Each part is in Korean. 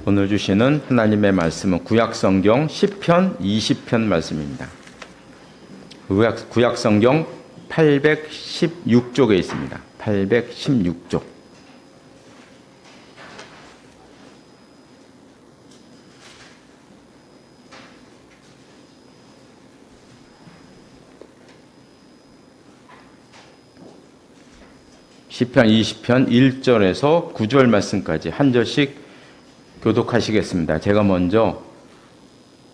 오늘 주시는 하나님의 말씀은 구약성경 시편 20편 말씀입니다. 구약성경 816쪽에 있습니다. 816쪽. 시편 20편 1절에서 9절 말씀까지 한 절씩 교독하시겠습니다. 제가 먼저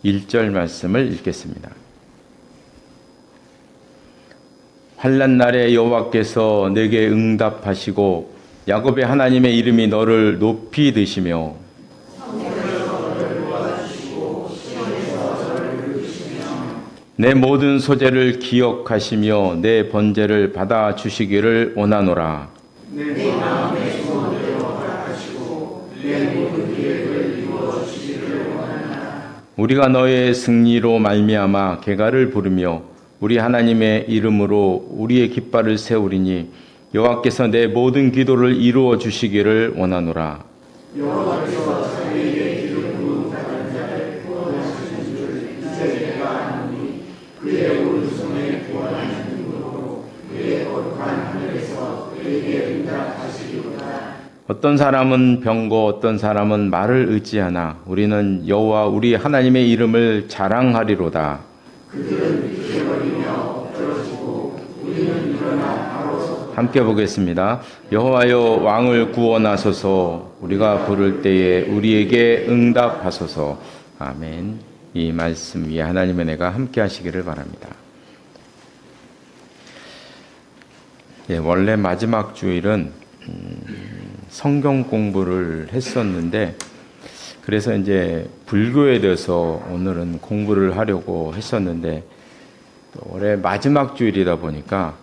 1절 말씀을 읽겠습니다. 환난 날에 여호와께서 내게 응답하시고 야곱의 하나님의 이름이 너를 높이 드시며 내 모든 소재를 기억하시며 내 번제를 받아 주시기를 원하노라. 내 마음의 소원을 허락하시고 내 모든 계획을 이루어 주시기를 원하노라. 우리가 너의 승리로 말미암아 개가를 부르며 우리 하나님의 이름으로 우리의 깃발을 세우리니 여호와께서 내 모든 기도를 이루어 주시기를 원하노라. 여호와께서 자기의 이름으로 다른 자를 구원하시는 줄 이제 내가 아노니 그의 오른손에 구원하는 힘으로 그의 거룩한 하늘에서 그에게 응답하시리로다. 어떤 사람은 병고 어떤 사람은 말을 의지하나 우리는 여호와 우리 하나님의 이름을 자랑하리로다. 그들은 비켜버리며 엎드러지고 우리는 일어나 바로 서 함께 보겠습니다. 여호와여 왕을 구원하소서. 우리가 부를 때에 우리에게 응답하소서. 아멘. 이 말씀 위에 하나님의 은혜가 함께 하시기를 바랍니다. 원래 마지막 주일은 성경 공부를 했었는데 그래서 이제 불교에 대해서 오늘은 공부를 하려고 했었는데 또 올해 마지막 주일이다 보니까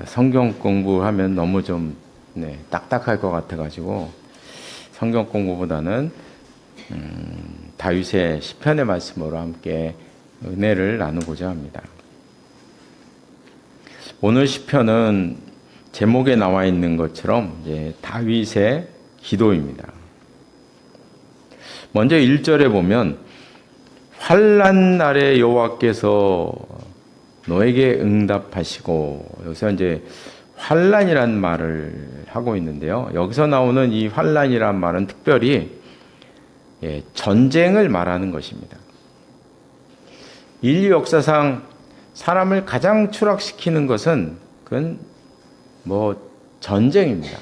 성경 공부하면 너무 좀 딱딱할 것 같아가지고 성경 공부보다는 다윗의 시편의 말씀으로 함께 은혜를 나누고자 합니다. 오늘 시편은 제목에 나와 있는 것처럼 이제 다윗의 기도입니다. 먼저 1절에 보면 환난 날에 여호와께서 너에게 응답하시고 여기서 이제 환난이란 말을 하고 있는데요. 여기서 나오는 이 환난이란 말은 특별히 전쟁을 말하는 것입니다. 인류 역사상 사람을 가장 추락시키는 것은 그건 전쟁입니다.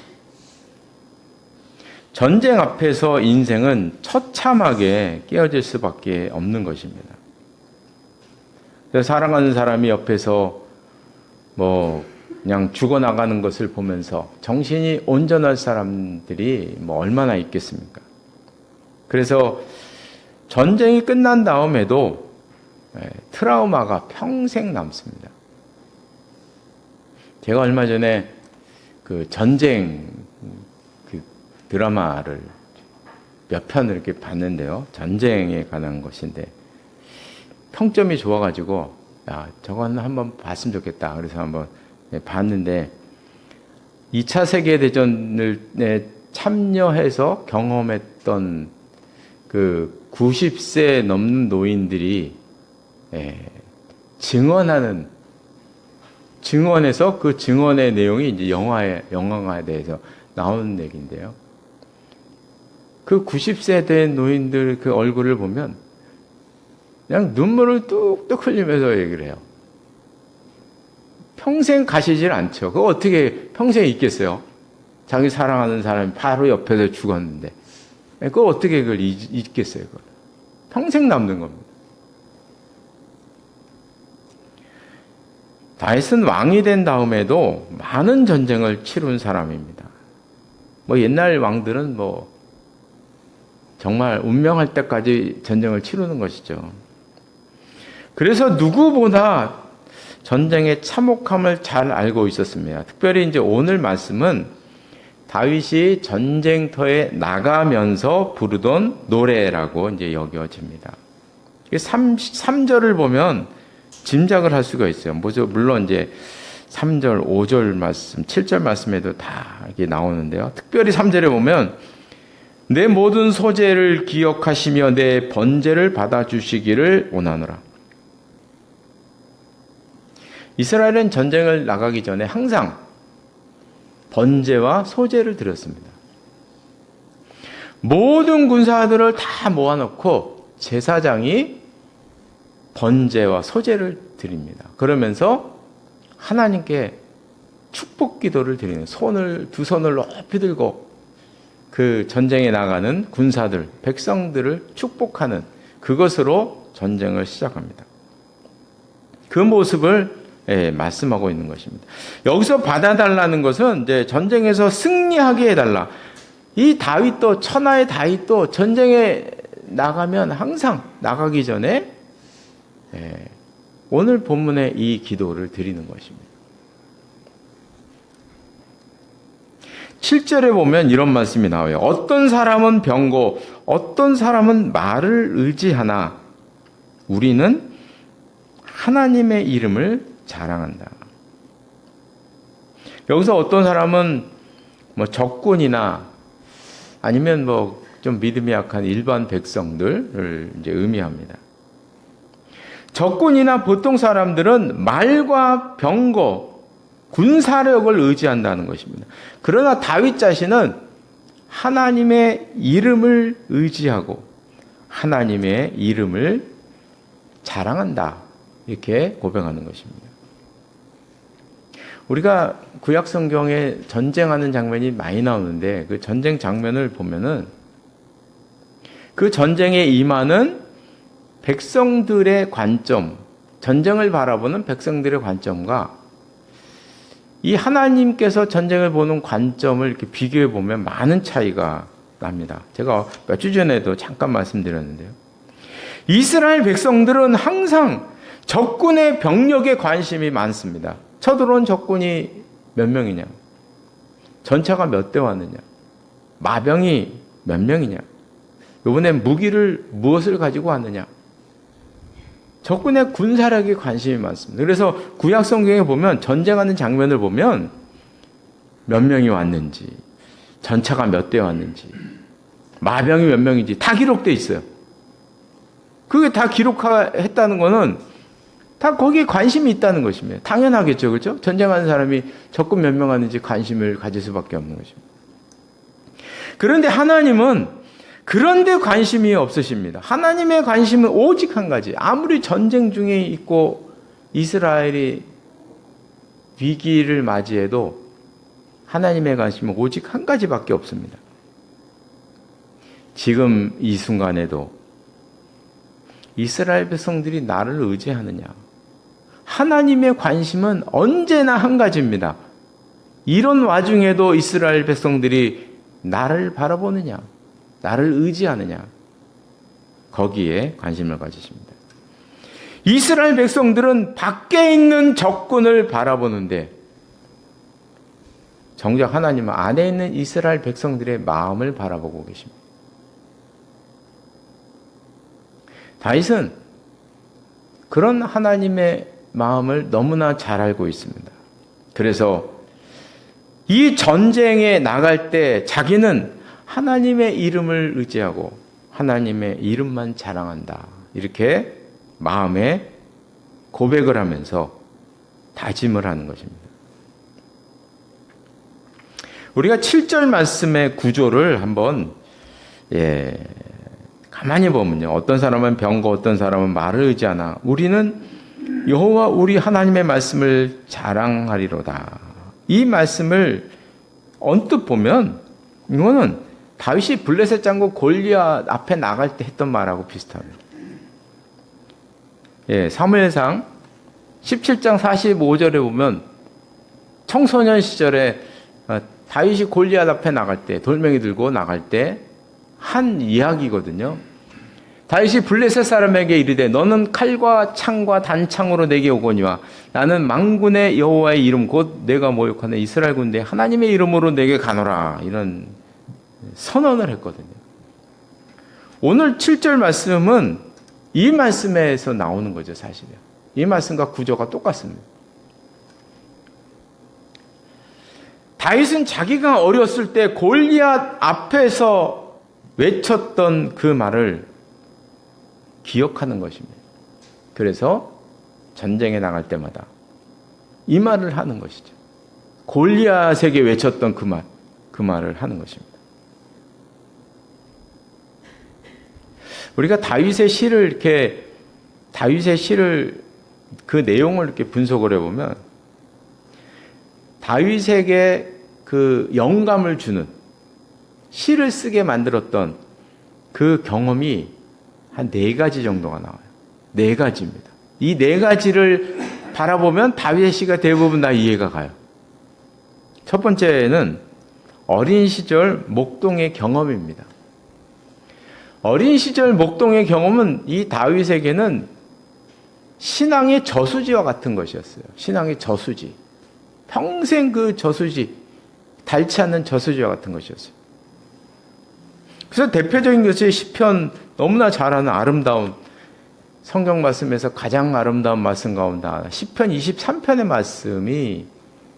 전쟁 앞에서 인생은 처참하게 깨어질 수밖에 없는 것입니다. 그래서 사랑하는 사람이 옆에서 그냥 죽어나가는 것을 보면서 정신이 온전할 사람들이 얼마나 있겠습니까? 그래서 전쟁이 끝난 다음에도 트라우마가 평생 남습니다. 제가 얼마 전에 그 전쟁 드라마를 몇 편을 이렇게 봤는데요. 전쟁에 관한 것인데 평점이 좋아가지고 저건 한번 봤으면 좋겠다. 그래서 한번 봤는데 2차 세계대전에 참여해서 경험했던 그 90세 넘는 노인들이 증언해서 그 증언의 내용이 이제 영화에 대해서 나오는 얘기인데요. 그 90세 된 노인들 그 얼굴을 보면 그냥 눈물을 뚝뚝 흘리면서 얘기를 해요. 평생 가시질 않죠. 그거 어떻게 평생 있겠어요? 자기 사랑하는 사람이 바로 옆에서 죽었는데. 그걸 어떻게 그걸 잊겠어요? 그걸. 평생 남는 겁니다. 다윗은 왕이 된 다음에도 많은 전쟁을 치룬 사람입니다. 옛날 왕들은 정말 운명할 때까지 전쟁을 치르는 것이죠. 그래서 누구보다 전쟁의 참혹함을 잘 알고 있었습니다. 특별히 이제 오늘 말씀은 다윗이 전쟁터에 나가면서 부르던 노래라고 이제 여겨집니다. 3절을 보면 짐작을 할 수가 있어요. 물론 이제 3절, 5절 말씀, 7절 말씀에도 다 이게 나오는데요. 특별히 3절에 보면 내 모든 소재를 기억하시며 내 번제를 받아주시기를 원하노라. 이스라엘은 전쟁을 나가기 전에 항상 번제와 소제를 드렸습니다. 모든 군사들을 다 모아놓고 제사장이 번제와 소제를 드립니다. 그러면서 하나님께 축복 기도를 드리는, 두 손을 높이 들고 그 전쟁에 나가는 군사들, 백성들을 축복하는 그것으로 전쟁을 시작합니다. 그 모습을 말씀하고 있는 것입니다. 여기서 받아달라는 것은 이제 전쟁에서 승리하게 해달라. 이 다윗도, 천하의 다윗도 전쟁에 나가면 항상 나가기 전에 오늘 본문의 이 기도를 드리는 것입니다. 7절에 보면 이런 말씀이 나와요. 어떤 사람은 병고, 어떤 사람은 말을 의지하나 우리는 하나님의 이름을 자랑한다. 여기서 어떤 사람은 적군이나 아니면 좀 믿음이 약한 일반 백성들을 이제 의미합니다. 적군이나 보통 사람들은 말과 병거, 군사력을 의지한다는 것입니다. 그러나 다윗 자신은 하나님의 이름을 의지하고 하나님의 이름을 자랑한다. 이렇게 고백하는 것입니다. 우리가 구약 성경에 전쟁하는 장면이 많이 나오는데 그 전쟁 장면을 보면은 그 전쟁에 임하는 백성들의 관점, 전쟁을 바라보는 백성들의 관점과 이 하나님께서 전쟁을 보는 관점을 이렇게 비교해 보면 많은 차이가 납니다. 제가 몇 주 전에도 잠깐 말씀드렸는데요. 이스라엘 백성들은 항상 적군의 병력에 관심이 많습니다. 쳐들어온 적군이 몇 명이냐? 전차가 몇 대 왔느냐? 마병이 몇 명이냐? 이번에 무기를 무엇을 가지고 왔느냐? 적군의 군사력에 관심이 많습니다. 그래서 구약 성경에 보면 전쟁하는 장면을 보면 몇 명이 왔는지, 전차가 몇 대 왔는지, 마병이 몇 명인지 다 기록되어 있어요. 그게 다 기록했다는 거는 다 거기에 관심이 있다는 것입니다. 당연하겠죠. 그렇죠? 전쟁하는 사람이 적군 몇 명 왔는지 관심을 가질 수밖에 없는 것입니다. 그런데 하나님은 그런데 관심이 없으십니다. 하나님의 관심은 오직 한 가지. 아무리 전쟁 중에 있고 이스라엘이 위기를 맞이해도 하나님의 관심은 오직 한 가지밖에 없습니다. 지금 이 순간에도 이스라엘 백성들이 나를 의지하느냐? 하나님의 관심은 언제나 한 가지입니다. 이런 와중에도 이스라엘 백성들이 나를 바라보느냐? 나를 의지하느냐? 거기에 관심을 가지십니다. 이스라엘 백성들은 밖에 있는 적군을 바라보는데 정작 하나님은 안에 있는 이스라엘 백성들의 마음을 바라보고 계십니다. 다윗은 그런 하나님의 마음을 너무나 잘 알고 있습니다. 그래서 이 전쟁에 나갈 때 자기는 하나님의 이름을 의지하고 하나님의 이름만 자랑한다. 이렇게 마음에 고백을 하면서 다짐을 하는 것입니다. 우리가 7절 말씀의 구조를 한번 가만히 보면요. 어떤 사람은 병거, 어떤 사람은 말을 의지하나 우리는 여호와 우리 하나님의 말씀을 자랑하리로다. 이 말씀을 언뜻 보면 이거는 다윗이 블레셋 장군 골리앗 앞에 나갈 때 했던 말하고 비슷합니다. 사무엘상 17장 45절에 보면 청소년 시절에 다윗이 골리앗 앞에 나갈 때, 돌멩이 들고 나갈 때 한 이야기거든요. 다윗이 블레셋 사람에게 이르되 너는 칼과 창과 단창으로 내게 오거니와 나는 만군의 여호와의 이름 곧 내가 모욕하는 이스라엘 군대 하나님의 이름으로 내게 가노라. 이런 선언을 했거든요. 오늘 7절 말씀은 이 말씀에서 나오는 거죠, 사실은. 이 말씀과 구조가 똑같습니다. 다윗은 자기가 어렸을 때 골리앗 앞에서 외쳤던 그 말을 기억하는 것입니다. 그래서 전쟁에 나갈 때마다 이 말을 하는 것이죠. 골리앗에게 외쳤던 그 말을 하는 것입니다. 우리가 다윗의 시를 그 내용을 이렇게 분석을 해보면 다윗에게 그 영감을 주는 시를 쓰게 만들었던 그 경험이 한 4가지 정도가 나와요. 4가지입니다. 이 4가지를 바라보면 다윗의 시가 대부분 다 이해가 가요. 첫 번째는 어린 시절 목동의 경험입니다. 어린 시절 목동의 경험은 이 다윗에게는 신앙의 저수지와 같은 것이었어요. 신앙의 저수지. 평생 그 저수지, 닳지 않는 저수지와 같은 것이었어요. 그래서 대표적인 것이 시편, 너무나 잘 아는 아름다운 성경 말씀에서 가장 아름다운 말씀 가운데 하나, 시편 23편의 말씀이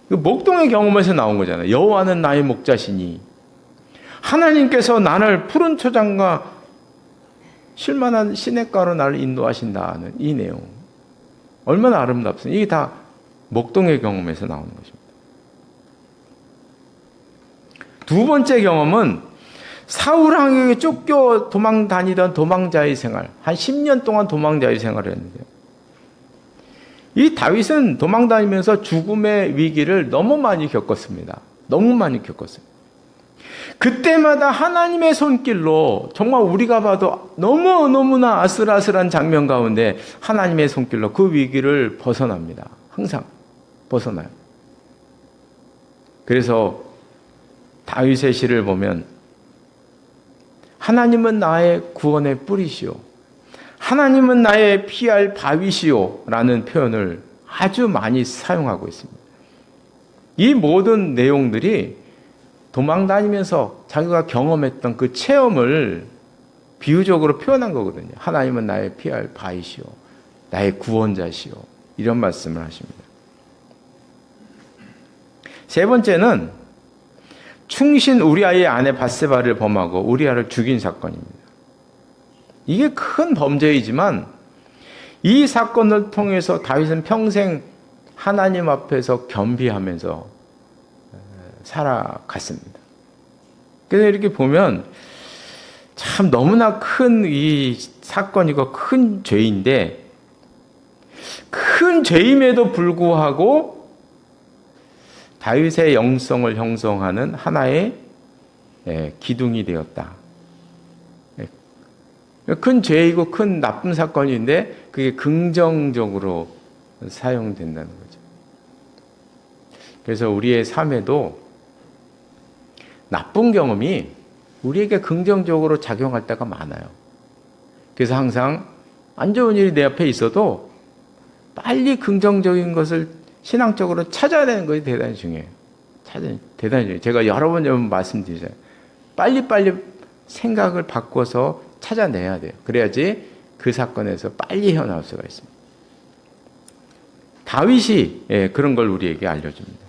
그 목동의 경험에서 나온 거잖아요. 여호와는 나의 목자시니 하나님께서 나를 푸른 초장과 쉴만한 시냇가로 나를 인도하신다는 이 내용. 얼마나 아름답습니까? 이게 다 목동의 경험에서 나오는 것입니다. 두 번째 경험은 사울 왕에게 쫓겨 도망 다니던 도망자의 생활. 한 10년 동안 도망자의 생활을 했는데요. 이 다윗은 도망 다니면서 죽음의 위기를 너무 많이 겪었습니다. 너무 많이 겪었어요. 그때마다 하나님의 손길로, 정말 우리가 봐도 너무나 아슬아슬한 장면 가운데 하나님의 손길로 그 위기를 벗어납니다. 항상 벗어나요. 그래서 다윗의 시를 보면 하나님은 나의 구원의 뿌리시오, 하나님은 나의 피할 바위시오 라는 표현을 아주 많이 사용하고 있습니다. 이 모든 내용들이 도망다니면서 자기가 경험했던 그 체험을 비유적으로 표현한 거거든요. 하나님은 나의 피할 바위시오, 나의 구원자시오, 이런 말씀을 하십니다. 세 번째는 충신 우리아의 아내 밧세바를 범하고 우리아를 죽인 사건입니다. 이게 큰 범죄이지만 이 사건을 통해서 다윗은 평생 하나님 앞에서 겸비하면서 살아갔습니다. 그래서 이렇게 보면 참 너무나 큰 이 사건이고 큰 죄인데, 큰 죄임에도 불구하고 다윗의 영성을 형성하는 하나의 기둥이 되었다. 큰 죄이고 큰 나쁜 사건인데 그게 긍정적으로 사용된다는 거죠. 그래서 우리의 삶에도 나쁜 경험이 우리에게 긍정적으로 작용할 때가 많아요. 그래서 항상 안 좋은 일이 내 앞에 있어도 빨리 긍정적인 것을 신앙적으로 찾아야 되는 것이 대단히 중요해요. 대단히 중요해요. 제가 여러 번 말씀드리잖아요. 빨리빨리 생각을 바꿔서 찾아내야 돼요. 그래야지 그 사건에서 빨리 헤어나올 수가 있습니다. 다윗이 그런 걸 우리에게 알려줍니다.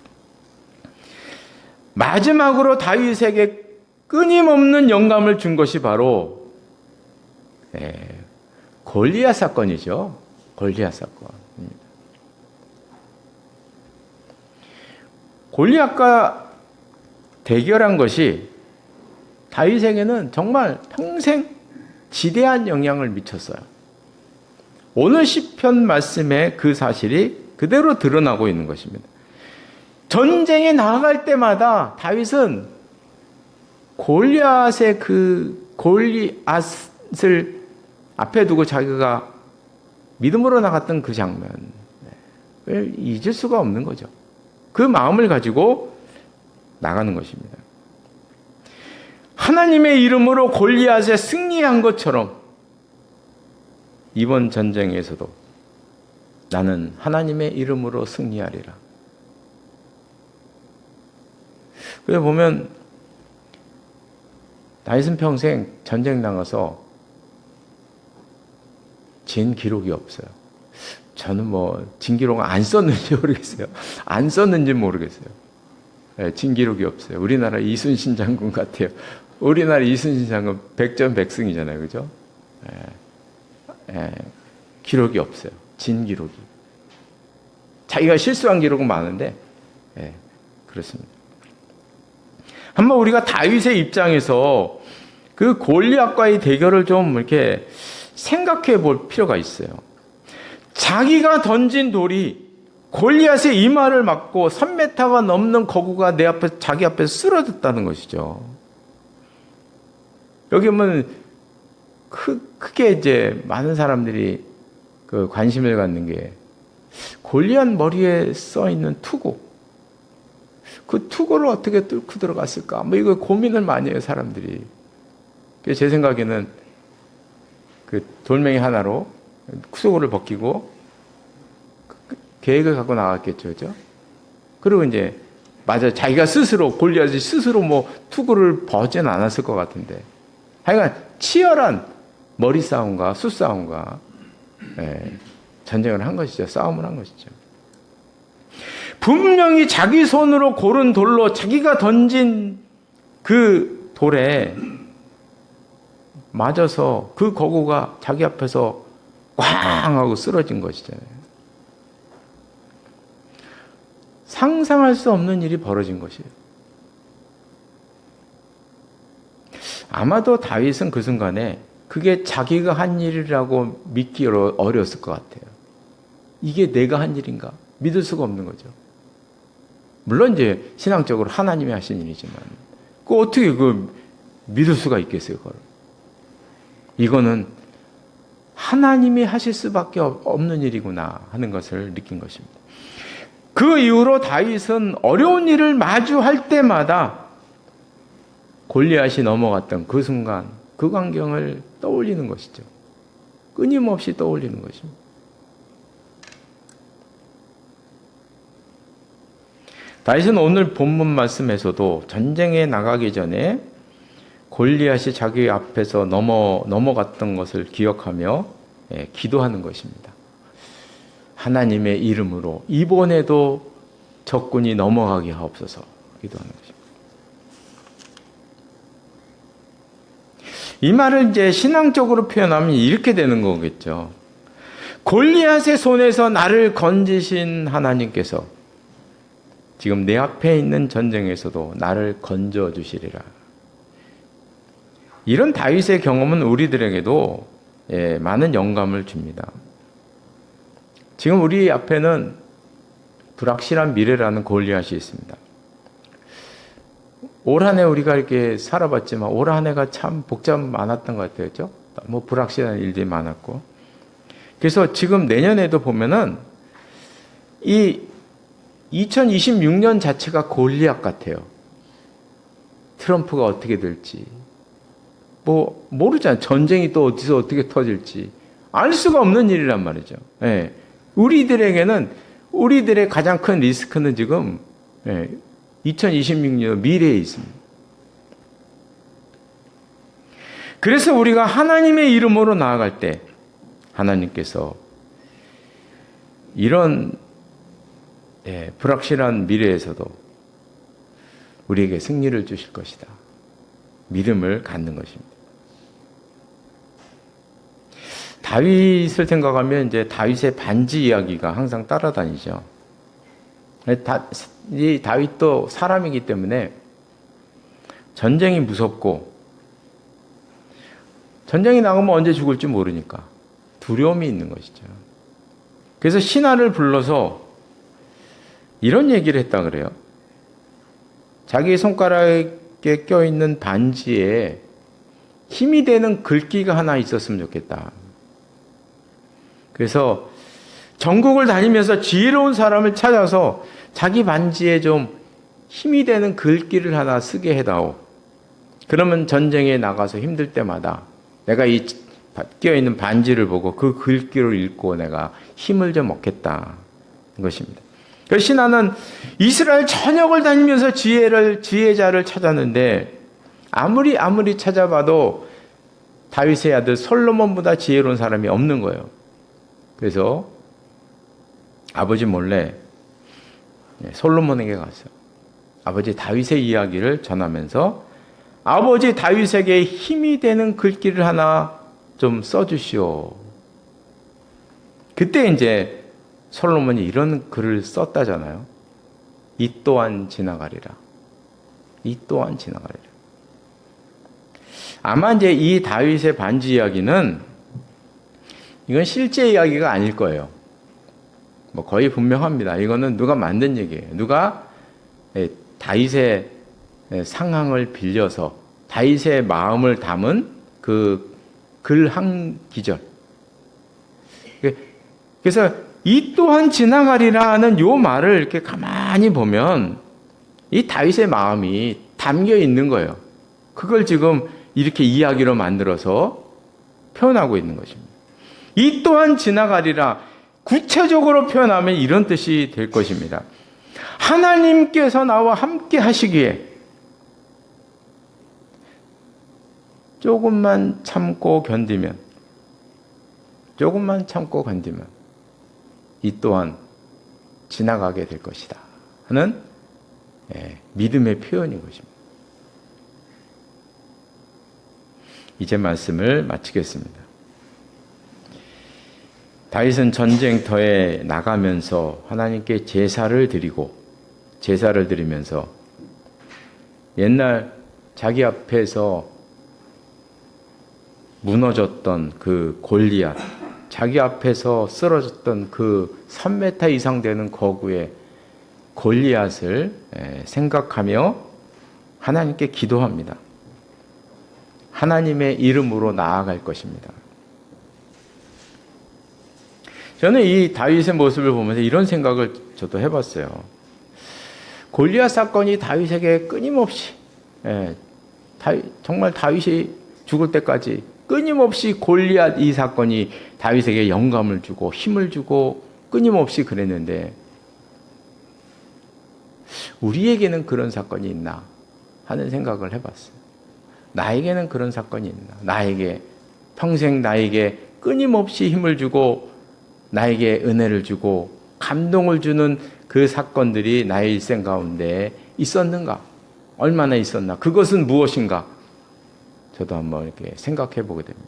마지막으로 다윗에게 끊임없는 영감을 준 것이 바로 골리앗 사건이죠. 골리앗 사건입니다. 골리앗과 대결한 것이 다윗에게는 정말 평생 지대한 영향을 미쳤어요. 오늘 시편 말씀에 그 사실이 그대로 드러나고 있는 것입니다. 전쟁에 나아갈 때마다 다윗은 골리앗의 그 골리앗을 앞에 두고 자기가 믿음으로 나갔던 그 장면을 잊을 수가 없는 거죠. 그 마음을 가지고 나가는 것입니다. 하나님의 이름으로 골리앗에 승리한 것처럼 이번 전쟁에서도 나는 하나님의 이름으로 승리하리라. 그래서 보면 다윗은 평생 전쟁 나가서 진 기록이 없어요. 저는 진 기록은 안 썼는지 모르겠어요. 안 썼는지 모르겠어요. 진 기록이 없어요. 우리나라 이순신 장군 같아요. 우리나라 이순신 장군 백전백승이잖아요, 그죠? 기록이 없어요. 진 기록이. 자기가 실수한 기록은 많은데, 그렇습니다. 한번 우리가 다윗의 입장에서 그 골리앗과의 대결을 좀 이렇게 생각해 볼 필요가 있어요. 자기가 던진 돌이 골리앗의 이마를 맞고 3m가 넘는 거구가 내 앞에, 자기 앞에 쓰러졌다는 것이죠. 여기 보면 크게 이제 많은 사람들이 그 관심을 갖는 게 골리앗 머리에 써 있는 투구. 그 투구를 어떻게 뚫고 들어갔을까? 뭐 이거 고민을 많이 해요, 사람들이. 제 생각에는 그 돌멩이 하나로 투구를 벗기고 계획을 갖고 나갔겠죠, 그죠? 그리고 이제 맞아, 자기가 스스로 골리앗이 스스로 뭐 투구를 버진 않았을 것 같은데, 하여간 치열한 머리 싸움과 수싸움과 전쟁을 한 것이죠. 싸움을 한 것이죠. 분명히 자기 손으로 고른 돌로 자기가 던진 그 돌에 맞아서 그 거구가 자기 앞에서 꽝 하고 쓰러진 것이잖아요. 상상할 수 없는 일이 벌어진 것이에요. 아마도 다윗은 그 순간에 그게 자기가 한 일이라고 믿기 어려웠을 것 같아요. 이게 내가 한 일인가? 믿을 수가 없는 거죠. 물론 이제 신앙적으로 하나님이 하신 일이지만 그 어떻게 믿을 수가 있겠어요, 그걸. 이거는 하나님이 하실 수밖에 없는 일이구나 하는 것을 느낀 것입니다. 그 이후로 다윗은 어려운 일을 마주할 때마다 골리앗이 넘어갔던 그 순간, 그 광경을 떠올리는 것이죠. 끊임없이 떠올리는 것입니다. 다윗은 오늘 본문 말씀에서도 전쟁에 나가기 전에 골리앗이 자기 앞에서 넘어갔던 것을 기억하며 기도하는 것입니다. 하나님의 이름으로 이번에도 적군이 넘어가게 하옵소서 기도하는 것입니다. 이 말을 이제 신앙적으로 표현하면 이렇게 되는 거겠죠. 골리앗의 손에서 나를 건지신 하나님께서 지금 내 앞에 있는 전쟁에서도 나를 건져 주시리라. 이런 다윗의 경험은 우리들에게도 많은 영감을 줍니다. 지금 우리 앞에는 불확실한 미래라는 골리앗이 있습니다. 올 한 해 우리가 이렇게 살아봤지만 올 한 해가 참 복잡 많았던 것 같아요. 그렇죠? 뭐 불확실한 일들이 많았고. 그래서 지금 내년에도 보면은 이 2026년 자체가 골리앗 같아요. 트럼프가 어떻게 될지. 뭐 모르잖아요. 전쟁이 또 어디서 어떻게 터질지. 알 수가 없는 일이란 말이죠. 우리들에게는 우리들의 가장 큰 리스크는 지금 2026년 미래에 있습니다. 그래서 우리가 하나님의 이름으로 나아갈 때 하나님께서 이런 불확실한 미래에서도 우리에게 승리를 주실 것이다. 믿음을 갖는 것입니다. 다윗을 생각하면 이제 다윗의 반지 이야기가 항상 따라다니죠. 이 다윗도 사람이기 때문에 전쟁이 무섭고 전쟁이 나가면 언제 죽을지 모르니까 두려움이 있는 것이죠. 그래서 신하를 불러서 이런 얘기를 했다 그래요. 자기 손가락에 껴있는 반지에 힘이 되는 글귀가 하나 있었으면 좋겠다. 그래서 전국을 다니면서 지혜로운 사람을 찾아서 자기 반지에 좀 힘이 되는 글귀를 하나 쓰게 해다오. 그러면 전쟁에 나가서 힘들 때마다 내가 이 끼어있는 반지를 보고 그 글귀를 읽고 내가 힘을 좀 얻겠다는 것입니다. 그래서 신하는 이스라엘 전역을 다니면서 지혜자를 찾았는데 아무리 찾아봐도 다윗의 아들 솔로몬보다 지혜로운 사람이 없는 거예요. 그래서 아버지 몰래 솔로몬에게 갔어요. 아버지 다윗의 이야기를 전하면서 아버지 다윗에게 힘이 되는 글귀를 하나 좀 써주시오. 그때 이제 솔로몬이 이런 글을 썼다잖아요. 이 또한 지나가리라. 이 또한 지나가리라. 아마 이제 이 다윗의 반지 이야기는 이건 실제 이야기가 아닐 거예요. 뭐 거의 분명합니다. 이거는 누가 만든 얘기예요. 누가 다윗의 상황을 빌려서 다윗의 마음을 담은 그 글 한 기절. 그래서 이 또한 지나가리라는 요 말을 이렇게 가만히 보면 이 다윗의 마음이 담겨 있는 거예요. 그걸 지금 이렇게 이야기로 만들어서 표현하고 있는 것입니다. 이 또한 지나가리라. 구체적으로 표현하면 이런 뜻이 될 것입니다. 하나님께서 나와 함께 하시기에 조금만 참고 견디면 이 또한 지나가게 될 것이다 하는 믿음의 표현인 것입니다. 이제 말씀을 마치겠습니다. 다윗은 전쟁터에 나가면서 하나님께 제사를 드리면서 옛날 자기 앞에서 무너졌던 그 골리앗, 자기 앞에서 쓰러졌던 그 3m 이상 되는 거구의 골리앗을 생각하며 하나님께 기도합니다. 하나님의 이름으로 나아갈 것입니다. 저는 이 다윗의 모습을 보면서 이런 생각을 저도 해봤어요. 골리앗 사건이 다윗에게 끊임없이 정말 다윗이 죽을 때까지 끊임없이 골리앗 이 사건이 다윗에게 영감을 주고 힘을 주고 끊임없이 그랬는데 우리에게는 그런 사건이 있나 하는 생각을 해봤어요. 나에게는 그런 사건이 있나? 평생 나에게 끊임없이 힘을 주고 나에게 은혜를 주고 감동을 주는 그 사건들이 나의 일생 가운데 있었는가? 얼마나 있었나? 그것은 무엇인가? 저도 한번 이렇게 생각해 보게 됩니다.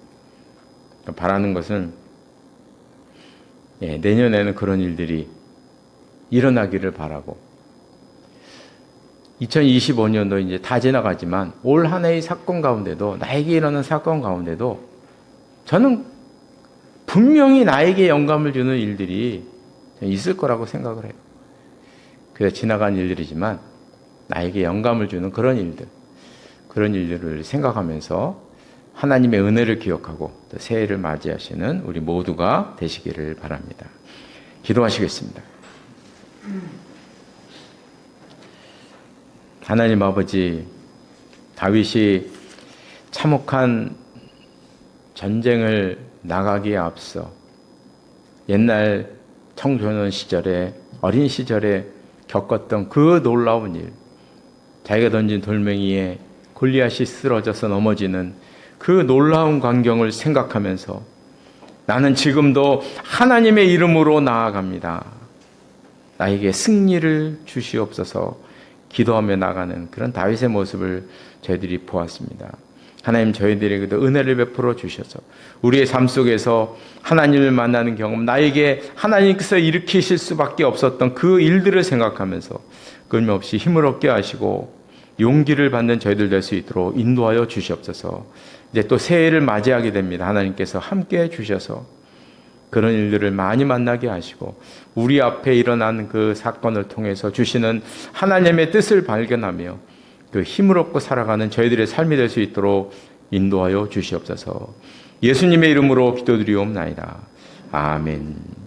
바라는 것은 내년에는 그런 일들이 일어나기를 바라고 2025년도 이제 다 지나가지만 올 한 해의 사건 가운데도 나에게 일어난 사건 가운데도 저는 분명히 나에게 영감을 주는 일들이 있을 거라고 생각을 해요. 그래서 지나간 일들이지만 나에게 영감을 주는 그런 일들을 생각하면서 하나님의 은혜를 기억하고 또 새해를 맞이하시는 우리 모두가 되시기를 바랍니다. 기도하시겠습니다. 하나님 아버지, 다윗이 참혹한 전쟁을 나가기에 앞서 옛날 청소년 시절에 어린 시절에 겪었던 그 놀라운 일, 자기가 던진 돌멩이에 골리앗이 쓰러져서 넘어지는 그 놀라운 광경을 생각하면서 나는 지금도 하나님의 이름으로 나아갑니다. 나에게 승리를 주시옵소서 기도하며 나가는 그런 다윗의 모습을 저희들이 보았습니다. 하나님 저희들에게도 은혜를 베풀어 주셔서 우리의 삶 속에서 하나님을 만나는 경험, 나에게 하나님께서 일으키실 수밖에 없었던 그 일들을 생각하면서 끊임없이 힘을 얻게 하시고 용기를 받는 저희들 될 수 있도록 인도하여 주시옵소서. 이제 또 새해를 맞이하게 됩니다. 하나님께서 함께해 주셔서 그런 일들을 많이 만나게 하시고 우리 앞에 일어난 그 사건을 통해서 주시는 하나님의 뜻을 발견하며 그 힘을 얻고 살아가는 저희들의 삶이 될 수 있도록 인도하여 주시옵소서. 예수님의 이름으로 기도드리옵나이다. 아멘.